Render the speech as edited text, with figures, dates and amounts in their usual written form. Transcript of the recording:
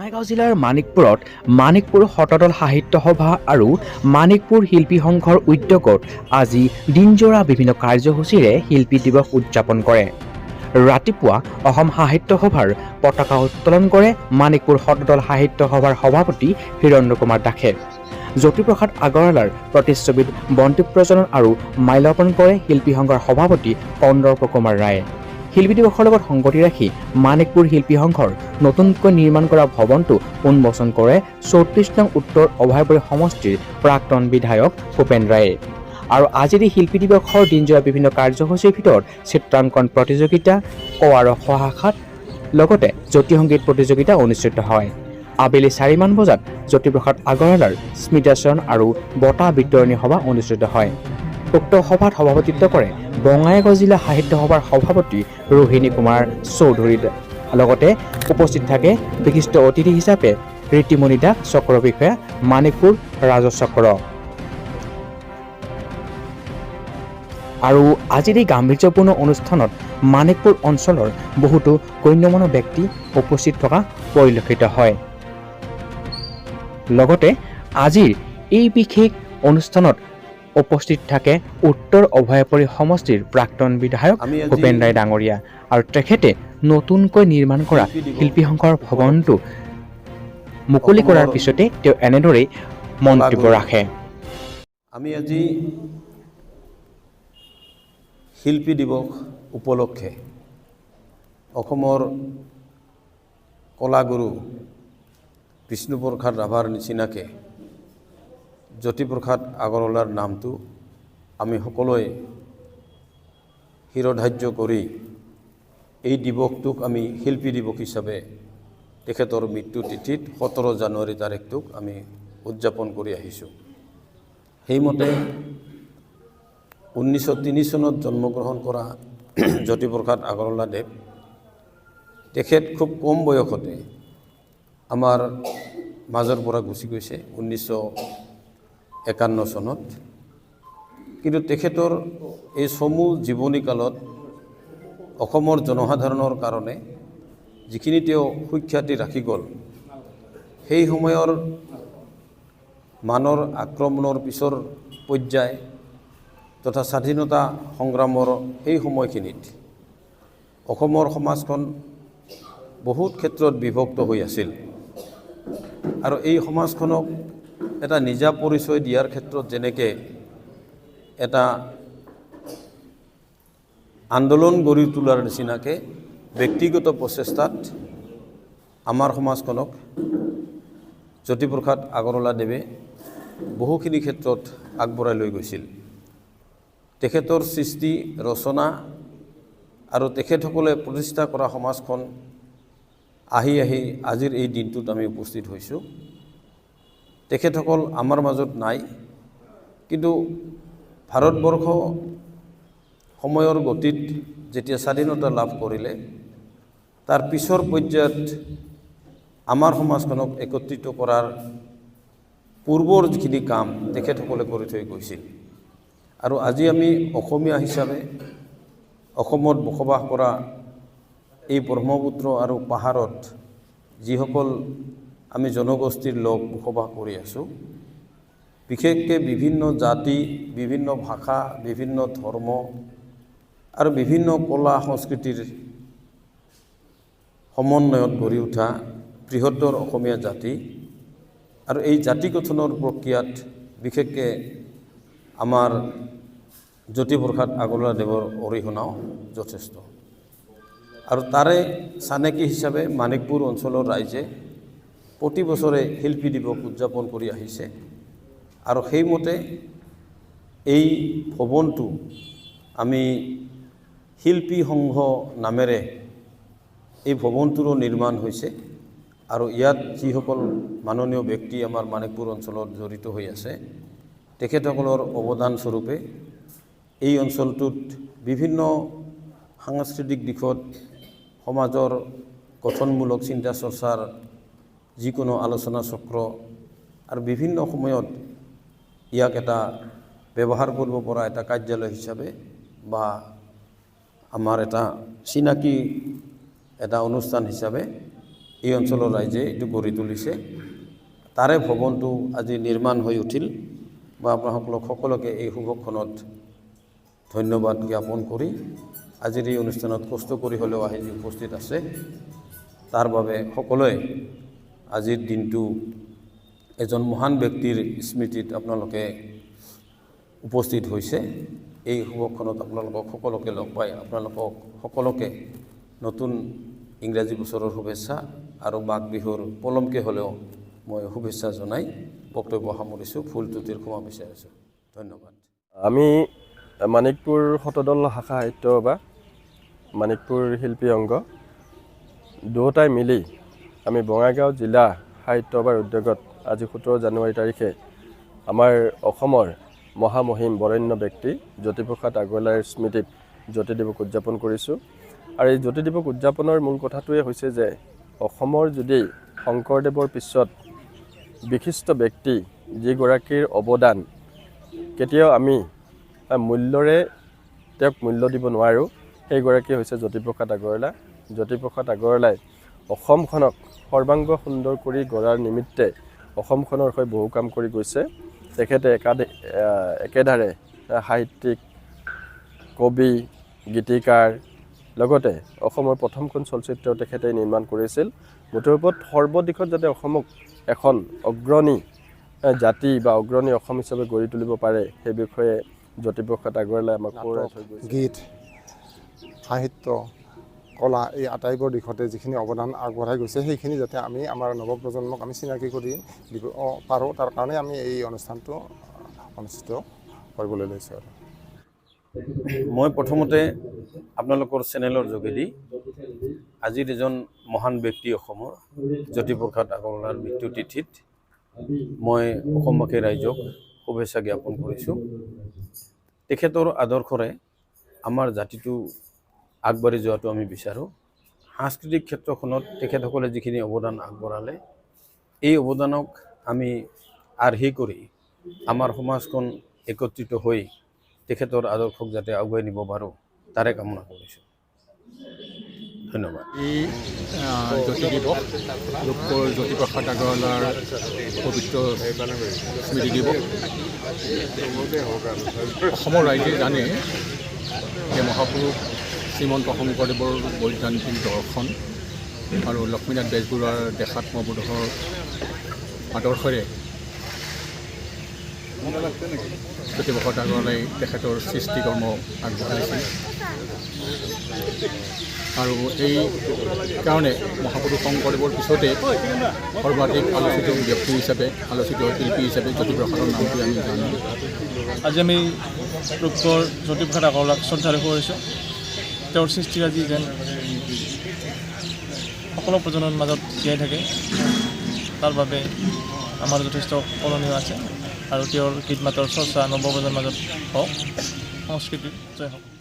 বঙাইগাঁও জিলাৰ মানিকপুৰত মানিকপুৰ শতদল সাহিত্য সভা আৰু মানিকপুৰ শিল্পী সংঘৰ উদ্যোগত আজি দিনজোৰা বিভিন্ন কাৰ্যসূচীৰে শিল্পী দিৱস উদযাপন কৰে। ৰাতিপুৱা অসম সাহিত্য সভাৰ পতাকা উত্তোলন কৰে মানিকপুৰ শতদল সাহিত্য সভাৰ সভাপতি হিৰণ্য কুমাৰ দাসে। জ্যোতিপ্ৰসাদ আগৰৱালাৰ প্ৰতিচ্ছবিত বন্তি প্ৰজ্বলন আৰু মাল্যাৰ্পণ কৰে শিল্পী সংঘৰ সভাপতি কন্দৰ্প কুমাৰ ৰায়ে। শিল্পী দিৱসৰ লগত সংগতি ৰাখি মানিকপুৰ শিল্পী সংঘৰ নতুনকৈ নিৰ্মাণ কৰা ভৱনটো উন্মোচন কৰে ৩৪ নং উত্তৰ অভয়াপুৰী সমষ্টিৰ প্ৰাক্তন বিধায়ক ভূপেন ৰায়ে। আৰু আজিৰ এই শিল্পী দিৱসৰ দিনজোৰা বিভিন্ন কাৰ্যসূচীৰ ভিতৰত চিত্ৰাংকন প্ৰতিযোগিতা, ক আৰু খ শাখাত লগতে জ্যোতি সংগীত প্ৰতিযোগিতা অনুষ্ঠিত হয়। আবেলি 4 মান বজাত জ্যোতিপ্ৰসাদ আগৰৱালাৰ স্মৃতাচৰণ আৰু বঁটা বিতৰণী সভা অনুষ্ঠিত হয়। উক্ত সভাত সভাপতিত্ব কৰে বঙাইগাঁও জিলা সাহিত্য সভাৰ সভাপতি ৰোহিণী কুমাৰ চৌধুৰী। লগতে উপস্থিত থাকে বিশিষ্ট অতিথি হিচাপে ৰীতিমণি দাস চক্ৰ বিষয়া মানিকপুৰ ৰাজচক্ৰ। আৰু আজিৰ এই গাম্ভীৰ্যপূৰ্ণ অনুষ্ঠানত মানিকপুৰ অঞ্চলৰ বহুতো গণ্যমান্য ব্যক্তি উপস্থিত থকা পৰিলক্ষিত হয়। লগতে আজিৰ এই বিশেষ অনুষ্ঠানত উপস্থিত থাকে উত্তৰ অভয়াপুৰী সমষ্টিৰ প্ৰাক্তন বিধায়ক ভূপেন ৰায় ডাঙৰীয়া আৰু তেখেতে নতুনকৈ নিৰ্মাণ কৰা শিল্পী সংঘৰ ভৱনটো মুকলি কৰাৰ পিছতে তেওঁ এনেদৰেই মন্তব্য ৰাখে। আমি আজি শিল্পী দিৱস উপলক্ষে অসমৰ কলাগুৰু বিষ্ণুপ্ৰসাদ ৰাভাৰ নিচিনাকৈ জ্যোতিপ্ৰসাদ আগৰৱালাৰ নামটো আমি সকলোৱে শিৰোধাৰ্য কৰি এই দিৱসটোক আমি শিল্পী দিৱস হিচাপে তেখেতৰ মৃত্যু তিথিত 17 জানুৱাৰী তাৰিখটোক আমি উদযাপন কৰি আহিছোঁ। সেইমতে 1903 চনত জন্মগ্ৰহণ কৰা জ্যোতিপ্ৰসাদ আগৰৱালাদেৱ তেখেত খুব কম বয়সতে আমাৰ মাজৰ পৰা গুচি গৈছে 1951 চনত। কিন্তু তেখেতৰ এই চমু জীৱনীকালত অসমৰ জনসাধাৰণৰ কাৰণে যিখিনি তেওঁ সুখ্যাতি ৰাখি গ'ল, সেই সময়ৰ মানৰ আক্ৰমণৰ পিছৰ পৰ্যায় তথা স্বাধীনতা সংগ্ৰামৰ সেই সময়খিনিত অসমৰ সমাজখন বহুত ক্ষেত্ৰত বিভক্ত হৈ আছিল আৰু এই সমাজখনক এটা নিজা পৰিচয় দিয়াৰ ক্ষেত্ৰত যেনেকৈ এটা আন্দোলন গঢ়ি তোলাৰ নিচিনাকৈ ব্যক্তিগত প্ৰচেষ্টাত আমাৰ সমাজখনক জ্যোতিপ্ৰসাদ আগৰৱালাদেৱে বহুখিনি ক্ষেত্ৰত আগবঢ়াই লৈ গৈছিল। তেখেতৰ সৃষ্টি ৰচনা আৰু তেখেতসকলে প্ৰতিষ্ঠা কৰা সমাজখন আহি আজিৰ এই দিনটোত আমি উপস্থিত হৈছোঁ। তেখেতসকল আমাৰ মাজত নাই, কিন্তু ভাৰতবৰ্ষ সময়ৰ গতিত যেতিয়া স্বাধীনতা লাভ কৰিলে তাৰ পিছৰ পৰ্যায়ত আমাৰ সমাজখনক একত্ৰিত কৰাৰ পূৰ্বৰ যিখিনি কাম তেখেতসকলে কৰি থৈ গৈছিল। আৰু আজি আমি অসমীয়া হিচাপে অসমত বসবাস কৰা এই ব্ৰহ্মপুত্ৰ আৰু পাহাৰত যিসকল আমি জনগোষ্ঠীৰ লোক বসবাস কৰি আছোঁ, বিশেষকৈ বিভিন্ন জাতি, বিভিন্ন ভাষা, বিভিন্ন ধৰ্ম আৰু বিভিন্ন কলা সংস্কৃতিৰ সমন্বয়ত গঢ়ি উঠা বৃহত্তৰ অসমীয়া জাতি আৰু এই জাতি গঠনৰ প্ৰক্ৰিয়াত বিশেষকৈ আমাৰ জ্যোতিপ্ৰসাদ আগৰৱালাদেৱৰ অৰিহণাও যথেষ্ট। আৰু তাৰে চানেকি হিচাপে মানিকপুৰ অঞ্চলৰ ৰাইজে প্ৰতি বছৰে শিল্পী দিৱস উদযাপন কৰি আহিছে আৰু সেইমতে এই ভৱনটো আমি শিল্পী সংঘ নামেৰে এই ভৱনটোৰো নিৰ্মাণ হৈছে আৰু ইয়াত যিসকল মাননীয় ব্যক্তি আমাৰ মানিকপুৰ অঞ্চলত জড়িত হৈ আছে তেখেতসকলৰ অৱদান স্বৰূপে এই অঞ্চলটোত বিভিন্ন সাংস্কৃতিক দিশত সমাজৰ গঠনমূলক চিন্তা চৰ্চাৰ যিকোনো আলোচনা চক্ৰ আৰু বিভিন্ন সময়ত ইয়াক এটা ব্যৱহাৰ কৰিব পৰা এটা কাৰ্যালয় হিচাপে বা আমাৰ এটা চিনাকি এটা অনুষ্ঠান হিচাপে এই অঞ্চলৰ ৰাইজে এইটো গঢ়ি তুলিছে। তাৰে ভৱনটো আজি নিৰ্মাণ হৈ উঠিল। মই আপোনালোক সকলোকে এই শুভক্ষণত ধন্যবাদ জ্ঞাপন কৰি আজিৰ এই অনুষ্ঠানত কষ্ট কৰি হ'লেও আহি যি উপস্থিত আছে তাৰ বাবে সকলোৱে আজিৰ দিনটো এজন মহান ব্যক্তিৰ স্মৃতিত আপোনালোকে উপস্থিত হৈছে। এই শুভক্ষণত আপোনালোকক সকলোকে লগ পাই আপোনালোকক সকলোকে নতুন ইংৰাজী বছৰৰ শুভেচ্ছা আৰু মাঘ বিহুৰ পলমকৈ হ'লেও মই শুভেচ্ছা জনাই বক্তব্য সামৰিছোঁ। ফুল তুতিৰ ক্ষমা বিচাৰিছোঁ। ধন্যবাদ। আমি মানিকপুৰ শতদল শাখা সাহিত্য সভা, মানিকপুৰ শিল্পী অংগ দুয়োটাই মিলি আমি বঙাইগাঁও জিলা সাহিত্য সভাৰ উদ্যোগত আজি 17 জানুৱাৰী তাৰিখে আমাৰ অসমৰ মহামহিম বৰেণ্য ব্যক্তি জ্যোতিপ্ৰসাদ আগৰৱালাৰ স্মৃতিত জ্যোতি দিৱস উদযাপন কৰিছোঁ। আৰু এই জ্যোতি দিৱস উদযাপনৰ মূল কথাটোৱে হৈছে যে অসমৰ যদি শংকৰদেৱৰ পিছত বিশিষ্ট ব্যক্তি যিগৰাকীৰ অৱদান কেতিয়াও আমি মূল্যৰে তেওঁক মূল্য দিব নোৱাৰোঁ, সেইগৰাকী হৈছে জ্যোতিপ্ৰসাদ আগৰৱালা। জ্যোতিপ্ৰসাদ আগৰৱালাই অসমখনক সৰ্বাংগ সুন্দৰ কৰি গঢ়াৰ নিমিত্তে অসমখনৰ হৈ বহু কাম কৰি গৈছে। তেখেতে একেধাৰে সাহিত্যিক, কবি, গীতিকাৰ, লগতে অসমৰ প্ৰথমখন চলচ্চিত্ৰ তেখেতে নিৰ্মাণ কৰিছিল। মুঠৰ ওপৰত সৰ্বদিশত যাতে অসমক এখন অগ্ৰণী জাতি বা অগ্ৰণী অসম হিচাপে গঢ়ি তুলিব পাৰে সেই বিষয়ে জ্যোতিপ্ৰসাদ আগৰৱালাই আমাক পৌৰায় থৈ গৈছে। গীত, সাহিত্য, কলা এই আটাইবোৰ দিশতে যিখিনি অৱদান আগবঢ়াই গৈছে সেইখিনি যাতে আমি আমাৰ নৱপ্ৰজন্মক আমি চিনাকি কৰি দিব পাৰোঁ, তাৰ কাৰণে আমি এই অনুষ্ঠানটো অনুষ্ঠিত কৰিবলৈ লৈছোঁ। আৰু মই প্ৰথমতে আপোনালোকৰ চেনেলৰ যোগেদি আজিৰ এজন মহান ব্যক্তি অসমৰ জ্যোতিপ্ৰসাদ আগৰৱালাৰ মৃত্যু তিথিত মই অসমবাসী ৰাইজক শুভেচ্ছা জ্ঞাপন কৰিছোঁ। তেখেতৰ আদৰ্শৰে আমাৰ জাতিটো আগবাঢ়ি যোৱাটো আমি বিচাৰোঁ। সাংস্কৃতিক ক্ষেত্ৰখনত তেখেতসকলে যিখিনি অৱদান আগবঢ়ালে এই অৱদানক আমি আৰ্হি কৰি আমাৰ সমাজখন একত্ৰিত হৈ তেখেতৰ আদৰ্শক যাতে আগুৱাই নিব পাৰোঁ তাৰে কামনা কৰিছোঁ। ধন্যবাদ। এই জ্যোতি দিৱস ডক্টৰ জ্যোতিপ্ৰসাদ আগৰৱালাৰ পবিত্ৰ স্মৃতি দিৱস। অসমৰ ৰাইজে জানে যে মহাপুৰুষ শ্ৰীমন্ত শংকৰদেৱৰ বৈজ্ঞানিক দৰ্শন আৰু লক্ষ্মীনাথ বেজবৰুৱাৰ দেশাত্মবোধৰ আদৰ্শৰে জ্যোতিপ্ৰসাদ আগৰৱালাই তেখেতৰ সৃষ্টিকৰ্ম আগবঢ়াইছিল। আৰু এই কাৰণে মহাপুৰুষ শংকৰদেৱৰ পিছতে সৰ্বাধিক আলোচিত ব্যক্তি হিচাপে, আলোচিত শিল্পী হিচাপে জ্যোতিপ্ৰসাদৰ নামটোৱে আমি জানো। আজি আমি ডক্টৰ জ্যোতিপ্ৰসাদ আগৰৱালাক শ্ৰদ্ধাৰে কৰিছোঁ। তেওঁৰ সৃষ্টি আজি যেন সকলো প্ৰজন্মৰ মাজত জীয়াই থাকে, তাৰ বাবে আমাৰ যথেষ্ট কৰণীয় আছে। আৰু তেওঁৰ গীত মাতৰ চৰ্চা নৱপ্ৰজন্মৰ মাজত হওক। সংস্কৃতিৰ জয় হওক।